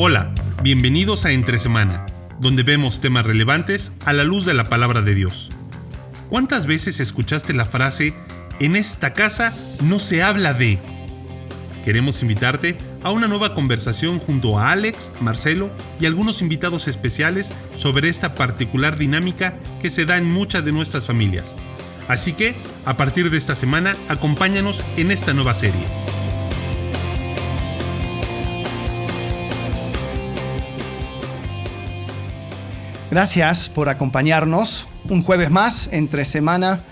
Hola, bienvenidos a Entre Semana, donde vemos temas relevantes a la luz de la palabra de Dios. ¿Cuántas veces escuchaste la frase, en esta casa no se habla de? Queremos invitarte a una nueva conversación junto a Alex, Marcelo y algunos invitados especiales sobre esta particular dinámica que se da en muchas de nuestras familias. Así que, a partir de esta semana, acompáñanos en esta nueva serie. Gracias por acompañarnos un jueves más, entre semana.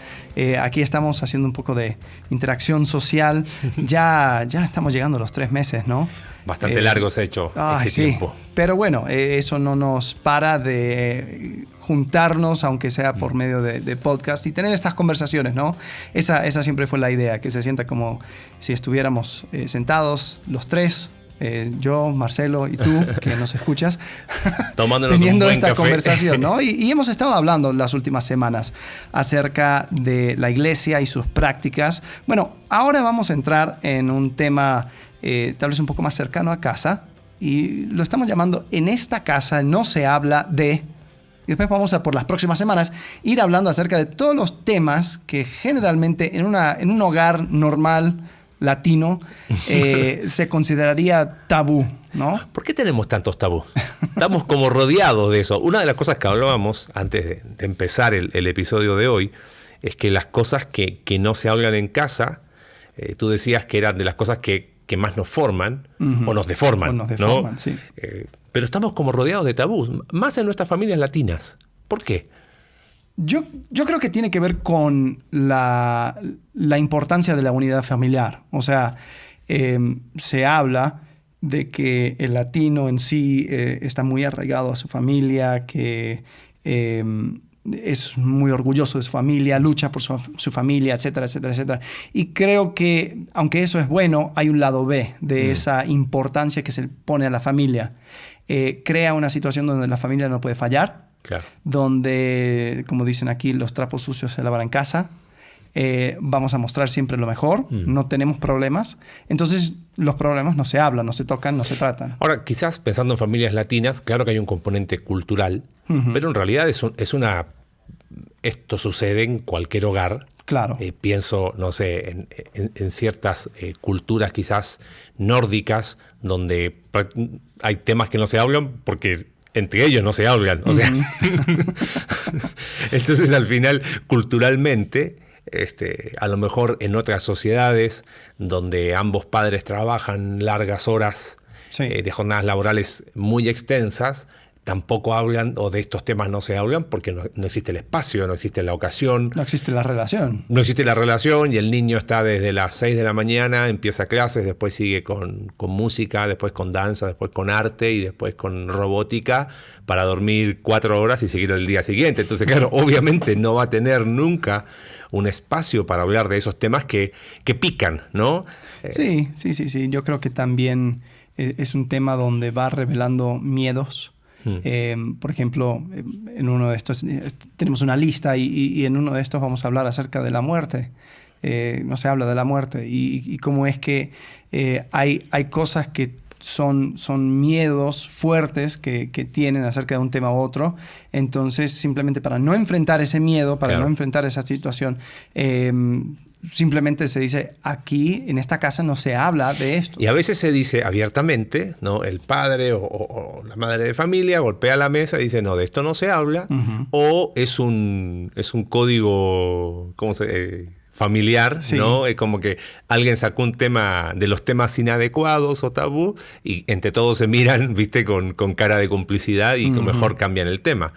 Aquí estamos haciendo un poco de interacción social. Ya estamos llegando a los 3 meses, ¿no? Bastante largo se ha hecho tiempo. Pero bueno, eso no nos para de juntarnos, aunque sea por medio de podcast, y tener estas conversaciones, ¿no? Esa siempre fue la idea, que se sienta como si estuviéramos sentados los tres, yo, Marcelo y tú, que nos escuchas, teniendo esta conversación, ¿no? Y hemos estado hablando las últimas semanas acerca de la iglesia y sus prácticas. Bueno, ahora vamos a entrar en un tema tal vez un poco más cercano a casa, y lo estamos llamando En esta casa no se habla de... Y después vamos a, por las próximas semanas, ir hablando acerca de todos los temas que generalmente en un hogar normal latino se consideraría tabú, ¿no? ¿Por qué tenemos tantos tabú? Estamos como rodeados de eso. Una de las cosas que hablábamos antes de empezar el episodio de hoy es que las cosas que no se hablan en casa, tú decías que eran de las cosas que más nos forman o nos deforman. ¿No? Sí. Pero estamos como rodeados de tabús, más en nuestras familias latinas. ¿Por qué? Yo creo que tiene que ver con la importancia de la unidad familiar. O sea, se habla de que el latino en sí está muy arraigado a su familia, que es muy orgulloso de su familia, lucha por su familia, etcétera, etcétera, etcétera. Y creo que, aunque eso es bueno, hay un lado B de esa importancia que se pone a la familia. Crea una situación donde la familia no puede fallar. Claro. Donde, como dicen aquí, los trapos sucios se lavan en casa. Vamos a mostrar siempre lo mejor. No tenemos problemas. Entonces, los problemas no se hablan, no se tocan, no se tratan. Ahora, quizás pensando en familias latinas, claro que hay un componente cultural, pero en realidad esto sucede en cualquier hogar. Claro. Pienso, no sé, en ciertas culturas quizás nórdicas, donde hay temas que no se hablan porque entre ellos no se hablan. O sea, entonces al final, culturalmente, a lo mejor en otras sociedades donde ambos padres trabajan largas horas, sí, de jornadas laborales muy extensas, tampoco hablan, o de estos temas no se hablan porque no existe el espacio, no existe la ocasión. No existe la relación. No existe la relación, y el niño está desde las 6 de la mañana, empieza clases, después sigue con música, después con danza, después con arte y después con robótica, para dormir 4 horas y seguir el día siguiente. Entonces, claro, obviamente no va a tener nunca un espacio para hablar de esos temas que pican, ¿no? Sí. Yo creo que también es un tema donde va revelando miedos. Por ejemplo, en uno de estos tenemos una lista y en uno de estos vamos a hablar acerca de la muerte. No se habla de la muerte y cómo es que hay cosas que son miedos fuertes que tienen acerca de un tema u otro. Entonces, simplemente para no enfrentar ese miedo, para no enfrentar esa situación, simplemente se dice, aquí en esta casa no se habla de esto. Y a veces se dice abiertamente, ¿no? El padre o la madre de familia golpea la mesa y dice, no, de esto no se habla. O es un código, ¿cómo familiar, sí, ¿no? Es como que alguien sacó un tema de los temas inadecuados o tabú, y entre todos se miran, ¿viste? Con cara de complicidad, y que mejor cambian el tema.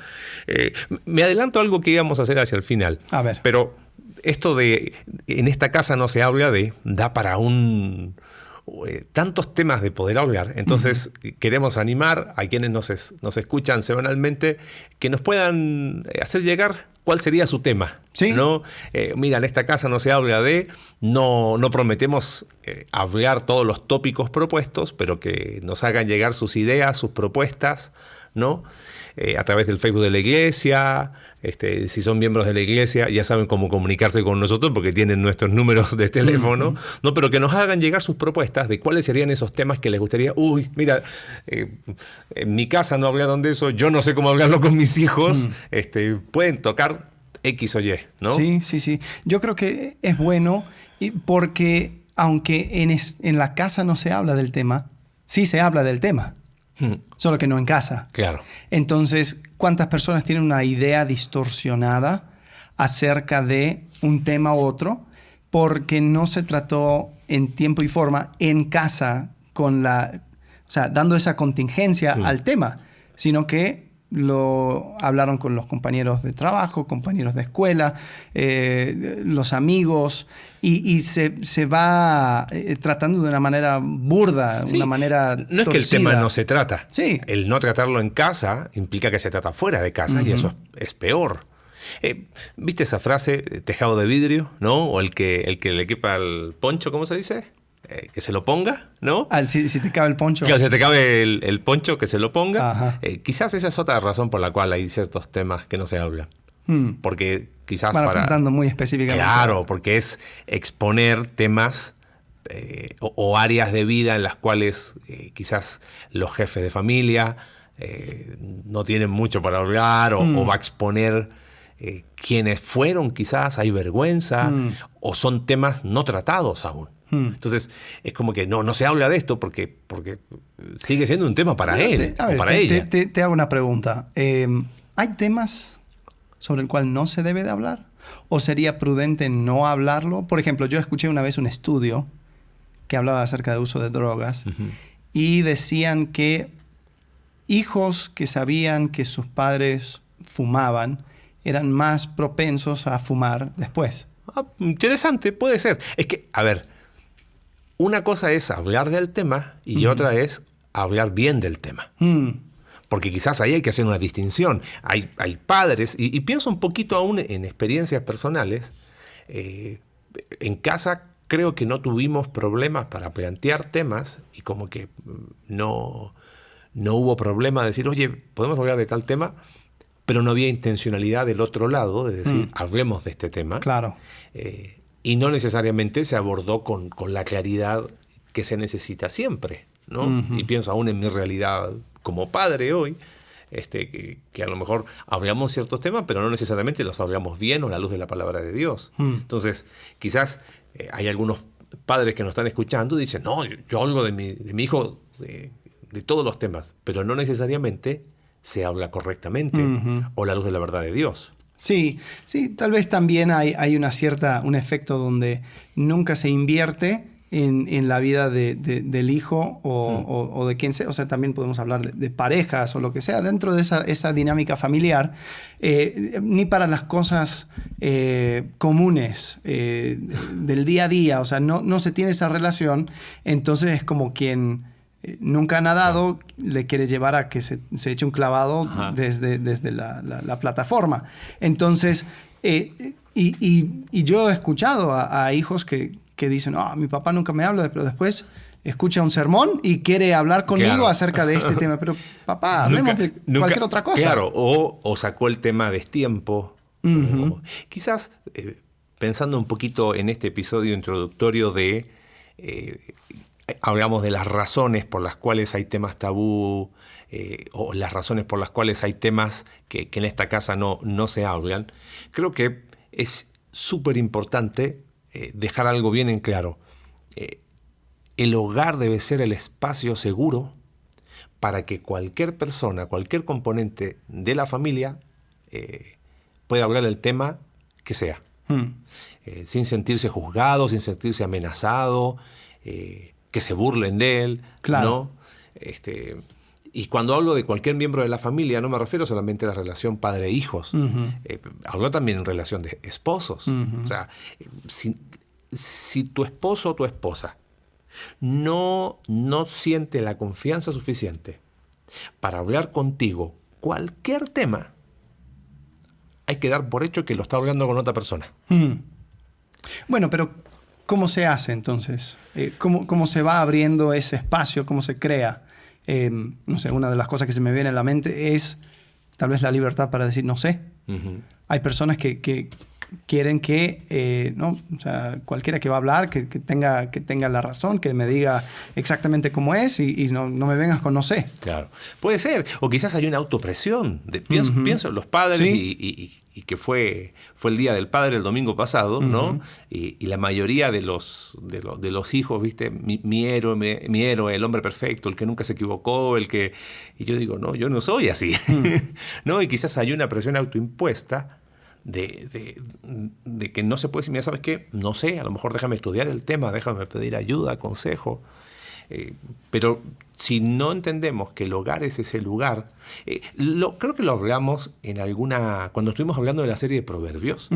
Me adelanto a algo que íbamos a hacer hacia el final. A ver. Pero esto de en esta casa no se habla de, da para tantos temas de poder hablar. Entonces queremos animar a quienes nos escuchan semanalmente que nos puedan hacer llegar cuál sería su tema. Sí. ¿No? Mira, en esta casa no se habla de, no prometemos hablar todos los tópicos propuestos, pero que nos hagan llegar sus ideas, sus propuestas, ¿no? a través del Facebook de la iglesia. Si son miembros de la iglesia, ya saben cómo comunicarse con nosotros porque tienen nuestros números de teléfono, ¿no? Pero que nos hagan llegar sus propuestas de cuáles serían esos temas que les gustaría. Uy, mira, en mi casa no hablaron de eso, yo no sé cómo hablarlo con mis hijos. Pueden tocar X o Y, ¿no? Sí. Yo creo que es bueno porque aunque en la casa no se habla del tema, sí se habla del tema. Solo que no en casa. Claro. Entonces, ¿cuántas personas tienen una idea distorsionada acerca de un tema u otro? Porque no se trató en tiempo y forma en casa dando esa contingencia al tema, sino que lo hablaron con los compañeros de trabajo, compañeros de escuela, los amigos, y se va tratando de una manera burda, una manera no es torcida. que el tema no se trata. Sí. El no tratarlo en casa implica que se trata fuera de casa, y eso es peor. ¿Viste esa frase, tejado de vidrio, ¿no? O el que le quepa el poncho, ¿cómo se dice? Que se lo ponga, ¿no? Si te cabe el poncho. Claro, si te cabe el poncho, que se lo ponga. Ajá. Quizás esa es otra razón por la cual hay ciertos temas que no se hablan. Porque quizás Van apuntando muy específicamente. Claro, porque es exponer temas o áreas de vida en las cuales quizás los jefes de familia no tienen mucho para hablar o va a exponer quienes fueron, quizás hay vergüenza o son temas no tratados aún. Entonces es como que no se habla de esto porque sigue siendo un tema para él o para ella. Te hago una pregunta. ¿Hay temas sobre el cual no se debe de hablar? ¿O sería prudente no hablarlo? Por ejemplo, yo escuché una vez un estudio que hablaba acerca de uso de drogas y decían que hijos que sabían que sus padres fumaban eran más propensos a fumar después. Interesante, puede ser. Es que, a ver, una cosa es hablar del tema y otra es hablar bien del tema. Porque quizás ahí hay que hacer una distinción. Hay padres, y pienso un poquito aún en experiencias personales. En casa creo que no tuvimos problemas para plantear temas y como que no hubo problema de decir, oye, podemos hablar de tal tema, pero no había intencionalidad del otro lado de decir, hablemos de este tema. Claro. Y no necesariamente se abordó con la claridad que se necesita siempre, ¿no? Y pienso aún en mi realidad como padre hoy, que a lo mejor hablamos ciertos temas, pero no necesariamente los hablamos bien o a la luz de la palabra de Dios. Entonces, quizás hay algunos padres que nos están escuchando y dicen, no, yo hablo de mi hijo de todos los temas, pero no necesariamente se habla correctamente o a la luz de la verdad de Dios. Sí, tal vez también hay un efecto donde nunca se invierte en la vida del hijo o de quien sea. O sea, también podemos hablar de parejas o lo que sea dentro de esa dinámica familiar, ni para las cosas comunes del día a día. O sea, no se tiene esa relación, entonces es como quien nunca ha nadado, le quiere llevar a que se eche un clavado desde la plataforma. Entonces, y yo he escuchado a hijos que dicen, mi papá nunca me habla, pero después escucha un sermón y quiere hablar conmigo acerca de este tema. Pero papá, hablemos de cualquier otra cosa. Claro, o sacó el tema a destiempo. Quizás, pensando un poquito en este episodio introductorio hablamos de las razones por las cuales hay temas tabú o las razones por las cuales hay temas que en esta casa no se hablan. Creo que es súper importante dejar algo bien en claro. El hogar debe ser el espacio seguro para que cualquier persona, cualquier componente de la familia pueda hablar del tema que sea. Sin sentirse juzgado, sin sentirse amenazado, que se burlen de él, claro. ¿no? Y cuando hablo de cualquier miembro de la familia, no me refiero solamente a la relación padre-hijos. Hablo también en relación de esposos. O sea, si tu esposo o tu esposa no siente la confianza suficiente para hablar contigo cualquier tema, hay que dar por hecho que lo está hablando con otra persona. Bueno, pero ¿cómo se hace entonces? ¿Cómo se va abriendo ese espacio? ¿Cómo se crea? No sé, una de las cosas que se me viene a la mente es tal vez la libertad para decir no sé. Hay personas que quieren que, ¿no? O sea, cualquiera que va a hablar, que tenga la razón, que me diga exactamente cómo es y no me vengas con no sé. Claro, puede ser. O quizás hay una autopresión. Pienso los padres y que fue el Día del Padre el domingo pasado, ¿no? Y la mayoría de los hijos, ¿viste? Mi héroe, el hombre perfecto, el que nunca se equivocó, y yo digo, no, yo no soy así. ¿No? Y quizás hay una presión autoimpuesta de que no se puede decir, mira, ¿sabes qué? No sé, a lo mejor déjame estudiar el tema, déjame pedir ayuda, consejo. Pero si no entendemos que el hogar es ese lugar, creo que lo hablamos cuando estuvimos hablando de la serie de Proverbios,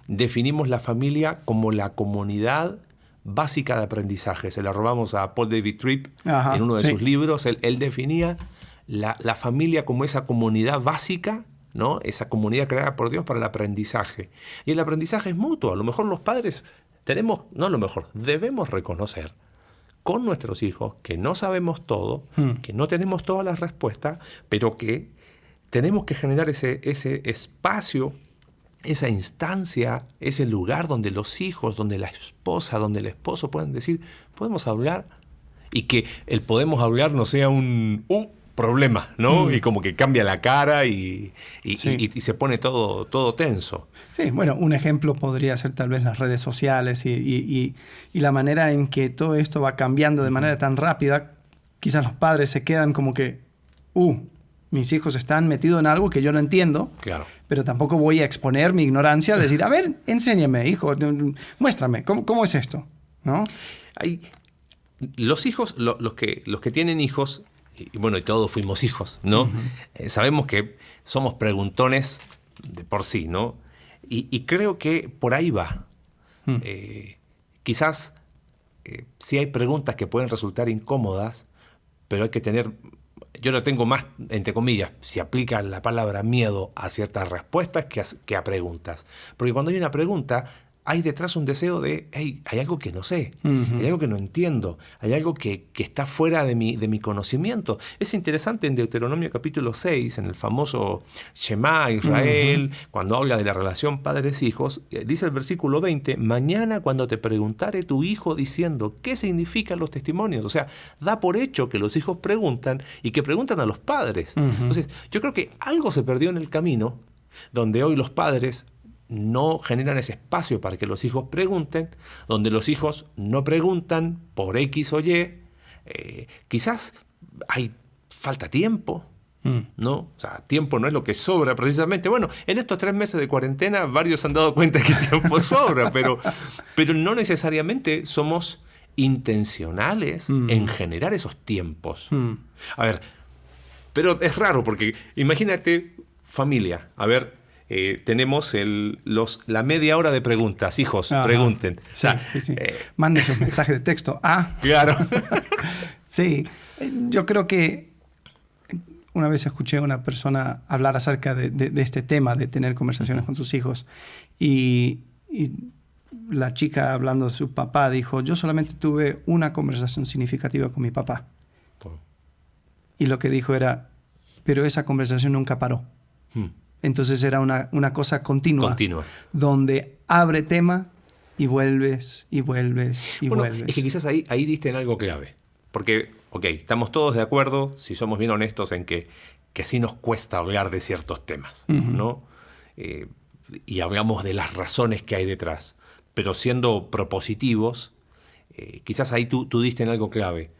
definimos la familia como la comunidad básica de aprendizaje. Se la robamos a Paul David Tripp en uno de sus libros. Él definía la familia como esa comunidad básica, ¿no? Esa comunidad creada por Dios para el aprendizaje. Y el aprendizaje es mutuo. A lo mejor los padres debemos reconocer con nuestros hijos que no sabemos todo, que no tenemos todas las respuestas, pero que tenemos que generar ese espacio, esa instancia, ese lugar donde los hijos, donde la esposa, donde el esposo puedan decir, podemos hablar, y que el podemos hablar no sea un problema, ¿no? Y como que cambia la cara y se pone todo tenso. Sí, bueno, un ejemplo podría ser tal vez las redes sociales y la manera en que todo esto va cambiando de manera tan rápida. Quizás los padres se quedan como que, mis hijos están metidos en algo que yo no entiendo, claro, pero tampoco voy a exponer mi ignorancia, decir, a ver, enséñame, hijo, muéstrame, ¿cómo es esto? ¿No? Los hijos, los que tienen hijos, y bueno, y todos fuimos hijos, ¿no? Sabemos que somos preguntones de por sí, ¿no? Y creo que por ahí va. Quizás sí hay preguntas que pueden resultar incómodas, pero hay que tener, yo lo tengo más, entre comillas, si aplica la palabra miedo a ciertas respuestas que a preguntas. Porque cuando hay una pregunta, hay detrás un deseo de, hey, hay algo que no sé, hay algo que no entiendo, hay algo que está fuera de mi conocimiento. Es interesante en Deuteronomio capítulo 6, en el famoso Shema Israel, cuando habla de la relación padres-hijos, dice el versículo 20, mañana cuando te preguntare tu hijo diciendo, ¿qué significan los testimonios? O sea, da por hecho que los hijos preguntan y que preguntan a los padres. Entonces, yo creo que algo se perdió en el camino, donde hoy los padres no generan ese espacio para que los hijos pregunten, donde los hijos no preguntan por X o Y. Quizás falta tiempo, ¿no? O sea, tiempo no es lo que sobra precisamente. Bueno, en estos 3 meses de cuarentena varios se han dado cuenta que tiempo sobra, pero no necesariamente somos intencionales en generar esos tiempos. A ver, pero es raro porque imagínate familia, a ver, tenemos la media hora de preguntas. Hijos, pregunten. Sí. Manden sus mensajes de texto. Claro. Sí, yo creo que una vez escuché a una persona hablar acerca de este tema, de tener conversaciones con sus hijos, y la chica, hablando de su papá, dijo, yo solamente tuve una conversación significativa con mi papá. Y lo que dijo era, pero esa conversación nunca paró. Entonces era una cosa continua. Donde abre tema y vuelves, y vuelves, y vuelves. Es que quizás ahí diste en algo clave. Porque, estamos todos de acuerdo, si somos bien honestos, en que sí nos cuesta hablar de ciertos temas, ¿no? Y hablamos de las razones que hay detrás. Pero siendo propositivos, quizás ahí tú diste en algo clave.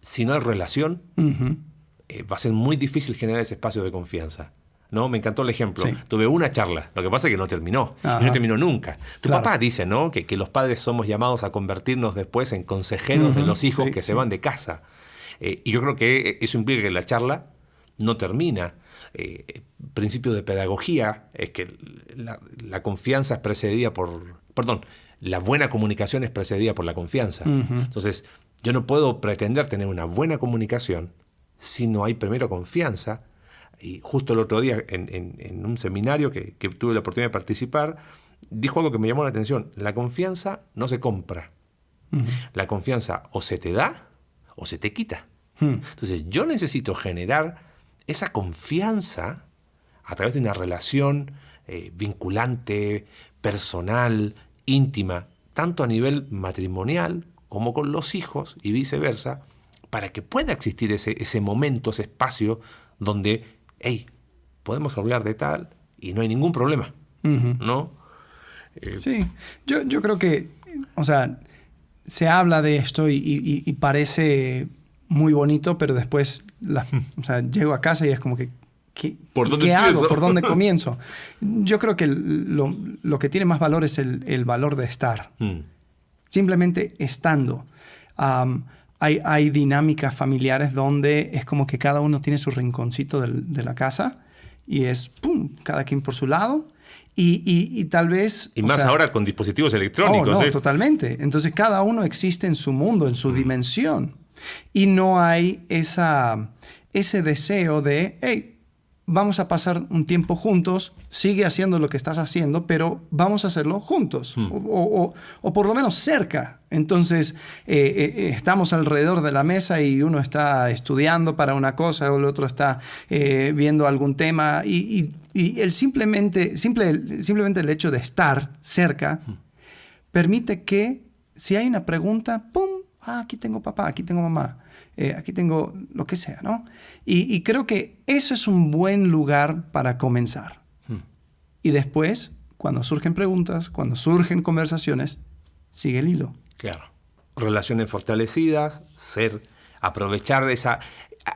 Si no hay relación, va a ser muy difícil generar ese espacio de confianza. ¿No? Me encantó el ejemplo. Sí. Tuve una charla, lo que pasa es que no terminó. Y no terminó nunca. Tu papá dice, ¿no? Que los padres somos llamados a convertirnos después en consejeros de los hijos que se van de casa. Y yo creo que eso implica que la charla no termina. Principio de pedagogía es que la confianza es precedida la buena comunicación es precedida por la confianza. Entonces, yo no puedo pretender tener una buena comunicación si no hay primero confianza. Y justo el otro día, en un seminario que tuve la oportunidad de participar, dijo algo que me llamó la atención. La confianza no se compra. La confianza o se te da o se te quita. Entonces, yo necesito generar esa confianza a través de una relación vinculante, personal, íntima, tanto a nivel matrimonial como con los hijos y viceversa, para que pueda existir ese momento, ese espacio donde, hey, podemos hablar de tal y no hay ningún problema, ¿no? Sí, yo creo que, o sea, se habla de esto y parece muy bonito, pero después o sea, llego a casa y es como que, ¿qué hago? ¿Por dónde comienzo? Yo creo que lo que tiene más valor es el valor de estar. Simplemente estando. Hay dinámicas familiares donde es como que cada uno tiene su rinconcito de la casa y es, ¡pum!, cada quien por su lado. Y tal vez... Y más ahora con dispositivos electrónicos. No, totalmente. Entonces cada uno existe en su mundo, en su dimensión. Y no hay ese deseo de, hey, vamos a pasar un tiempo juntos, sigue haciendo lo que estás haciendo, pero vamos a hacerlo juntos, o por lo menos cerca. Entonces, estamos alrededor de la mesa y uno está estudiando para una cosa o el otro está viendo algún tema y simplemente el hecho de estar cerca permite que si hay una pregunta, ¡pum!, aquí tengo papá, aquí tengo mamá. Aquí tengo lo que sea, ¿no? Y creo que eso es un buen lugar para comenzar. Y después, cuando surgen preguntas, cuando surgen conversaciones, sigue el hilo. Claro. Relaciones fortalecidas, aprovechar esa...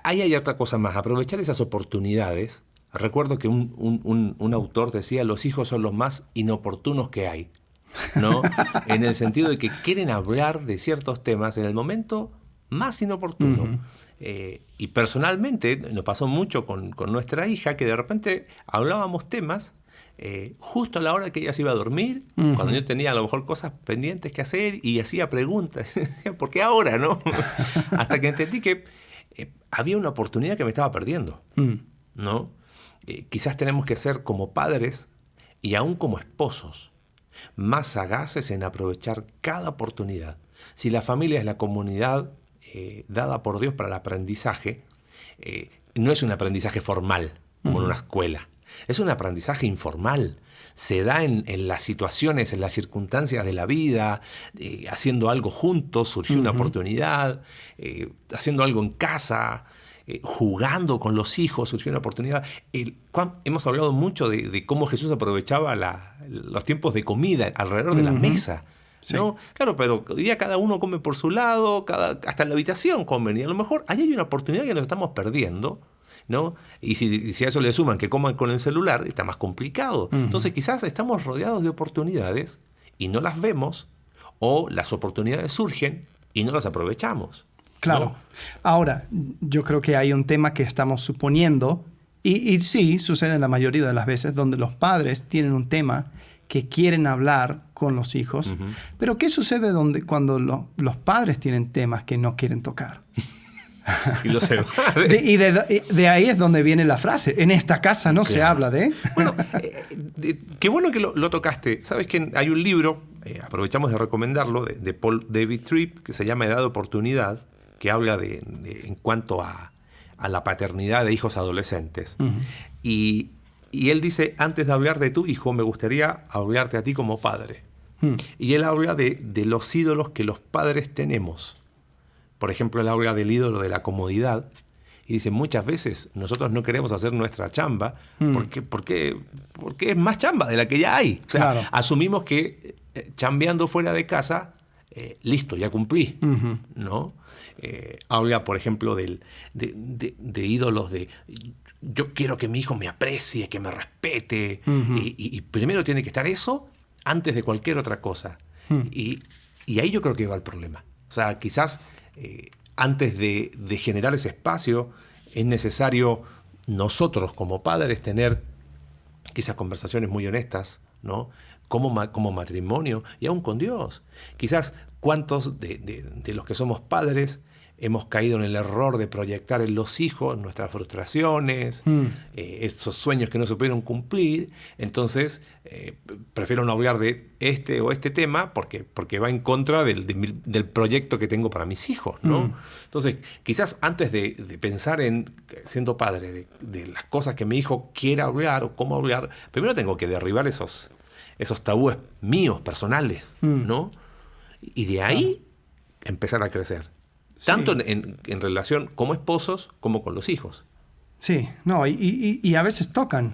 Ahí hay otra cosa más, aprovechar esas oportunidades. Recuerdo que un autor decía, los hijos son los más inoportunos que hay, ¿no? En el sentido de que quieren hablar de ciertos temas en el momento más inoportuno. Y personalmente nos pasó mucho con nuestra hija, que de repente hablábamos temas justo a la hora que ella se iba a dormir, cuando yo tenía a lo mejor cosas pendientes que hacer y hacía preguntas. ¿Por qué ahora, no? Hasta que entendí que había una oportunidad que me estaba perdiendo, ¿no? Quizás tenemos que ser como padres y aún como esposos más sagaces en aprovechar cada oportunidad. Si la familia es la comunidad dada por Dios para el aprendizaje, no es un aprendizaje formal, como en una escuela. Es un aprendizaje informal. Se da en las situaciones, en las circunstancias de la vida, haciendo algo juntos, surgió una oportunidad, haciendo algo en casa, jugando con los hijos, surgió una oportunidad. Hemos hablado mucho de cómo Jesús aprovechaba los tiempos de comida alrededor de la mesa. Sí. ¿No? Claro, pero hoy día cada uno come por su lado, hasta en la habitación comen, y a lo mejor ahí hay una oportunidad que nos estamos perdiendo, ¿no? Y si a eso le suman que coman con el celular, está más complicado. Entonces quizás estamos rodeados de oportunidades y no las vemos, o las oportunidades surgen y no las aprovechamos. Claro. ¿No? Ahora, yo creo que hay un tema que estamos suponiendo, y sí, sucede la mayoría de las veces, donde los padres tienen un tema que quieren hablar con los hijos. Pero ¿qué sucede cuando los padres tienen temas que no quieren tocar? Y lo sé. Y de ahí es donde viene la frase, en esta casa no se habla de... Bueno, qué bueno que lo tocaste. Sabes que hay un libro, aprovechamos de recomendarlo, de Paul David Tripp, que se llama Edad de Oportunidad, que habla en cuanto a la paternidad de hijos adolescentes. Y él dice, antes de hablar de tu hijo, me gustaría hablarte a ti como padre. Y él habla de los ídolos que los padres tenemos. Por ejemplo, él habla del ídolo de la comodidad. Y dice, muchas veces nosotros no queremos hacer nuestra chamba porque es más chamba de la que ya hay. O sea, claro, asumimos que chambeando fuera de casa, listo, ya cumplí, ¿no? Habla, por ejemplo, de ídolos de... Yo quiero que mi hijo me aprecie, que me respete. Y primero tiene que estar eso antes de cualquier otra cosa. Y ahí yo creo que va el problema. O sea, quizás antes de generar ese espacio es necesario nosotros como padres tener quizás conversaciones muy honestas, ¿no? Como matrimonio y aún con Dios. Quizás cuántos de los que somos padres hemos caído en el error de proyectar en los hijos nuestras frustraciones, esos sueños que no se pudieron cumplir. Entonces, prefiero no hablar de este o este tema porque va en contra del proyecto que tengo para mis hijos, ¿no? Entonces, quizás antes de pensar en, siendo padre, de las cosas que mi hijo quiera hablar o cómo hablar, primero tengo que derribar esos tabúes míos, personales, ¿no? Y de ahí empezar a crecer. Tanto en relación como esposos como con los hijos. Sí, no, y a veces tocan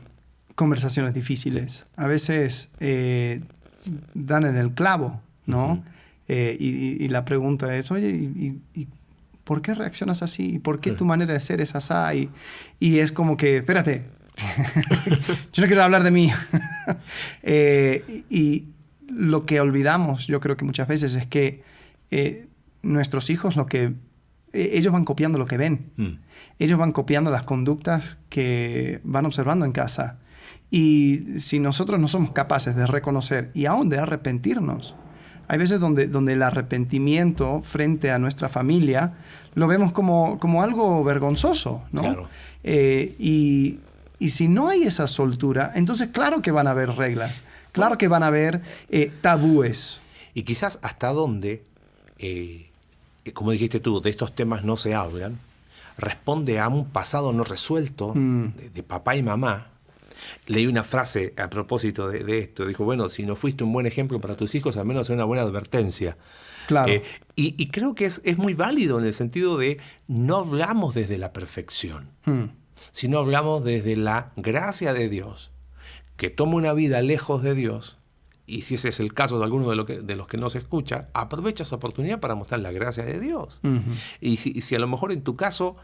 conversaciones difíciles. A veces dan en el clavo, ¿no? Y la pregunta es, oye, ¿y por qué reaccionas así? ¿Y por qué tu manera de ser es así? Y es como que, espérate, yo no quiero hablar de mí. Y lo que olvidamos, yo creo que muchas veces, es que nuestros hijos, ellos van copiando lo que ven. Ellos van copiando las conductas que van observando en casa. Y si nosotros no somos capaces de reconocer y aún de arrepentirnos, hay veces donde el arrepentimiento frente a nuestra familia lo vemos como algo vergonzoso, ¿no? Claro. Y si no hay esa soltura, entonces claro que van a haber reglas, claro que van a haber tabúes. Y quizás hasta dónde, como dijiste tú, de estos temas no se hablan, responde a un pasado no resuelto de papá y mamá. Leí una frase a propósito de esto. Dijo, bueno, si no fuiste un buen ejemplo para tus hijos, al menos sea una buena advertencia. Claro. Y creo que es muy válido en el sentido de no hablamos desde la perfección, sino hablamos desde la gracia de Dios, que toma una vida lejos de Dios. Y si ese es el caso de alguno de los que nos escucha, aprovecha esa oportunidad para mostrar la gracia de Dios. Y si a lo mejor en tu caso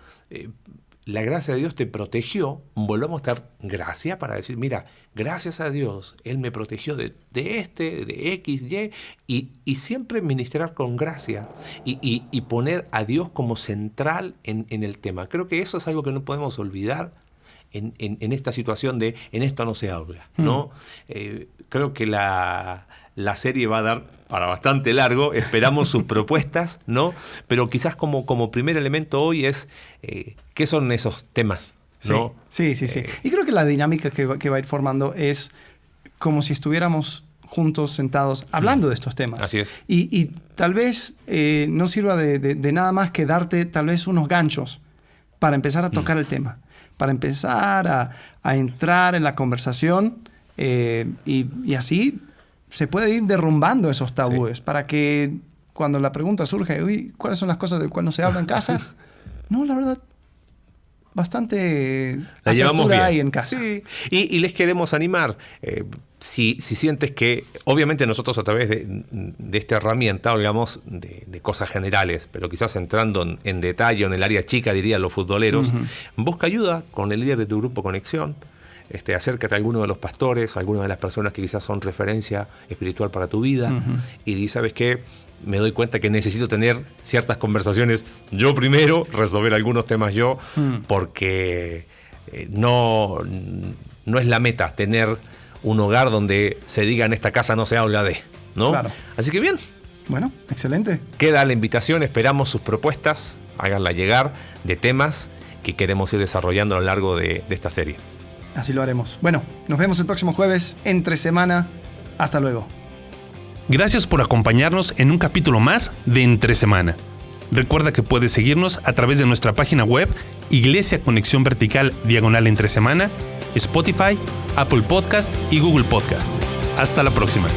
la gracia de Dios te protegió, vuelvo a mostrar gracia para decir, mira, gracias a Dios, Él me protegió de X, Y, y siempre ministrar con gracia y poner a Dios como central en el tema. Creo que eso es algo que no podemos olvidar en esta situación de en esto no se habla, ¿no? Creo que la serie va a dar para bastante largo, esperamos sus propuestas, ¿no? Pero quizás como primer elemento hoy es ¿qué son esos temas? ¿No? Sí. Y creo que la dinámica que va a ir formando es como si estuviéramos juntos, sentados, hablando de estos temas. Así es. Y tal vez no sirva de nada más que darte tal vez unos ganchos para empezar a tocar el tema, para empezar a entrar en la conversación y así se puede ir derrumbando esos tabúes para que cuando la pregunta surge, ¿cuáles son las cosas del cual no se habla en casa? No, la verdad, bastante la llevamos bien ahí en casa. Sí. Y les queremos animar. Si sientes que, obviamente nosotros a través de esta herramienta hablamos de cosas generales, pero quizás entrando en detalle, en el área chica, dirían los futboleros, busca ayuda con el líder de tu grupo Conexión. Acércate a alguno de los pastores, a alguna de las personas que quizás son referencia espiritual para tu vida, y di, ¿sabes qué? Me doy cuenta que necesito tener ciertas conversaciones yo primero, resolver algunos temas yo, porque no es la meta tener un hogar donde se diga en esta casa no se habla de, ¿no? Claro. Así que bien. Bueno, excelente. Queda la invitación, esperamos sus propuestas, háganla llegar de temas que queremos ir desarrollando a lo largo de esta serie. Así lo haremos. Bueno, nos vemos el próximo jueves, entre semana. Hasta luego. Gracias por acompañarnos en un capítulo más de Entre Semana. Recuerda que puedes seguirnos a través de nuestra página web Iglesia Conexión Vertical /Entre Semana, Spotify, Apple Podcast y Google Podcast. Hasta la próxima.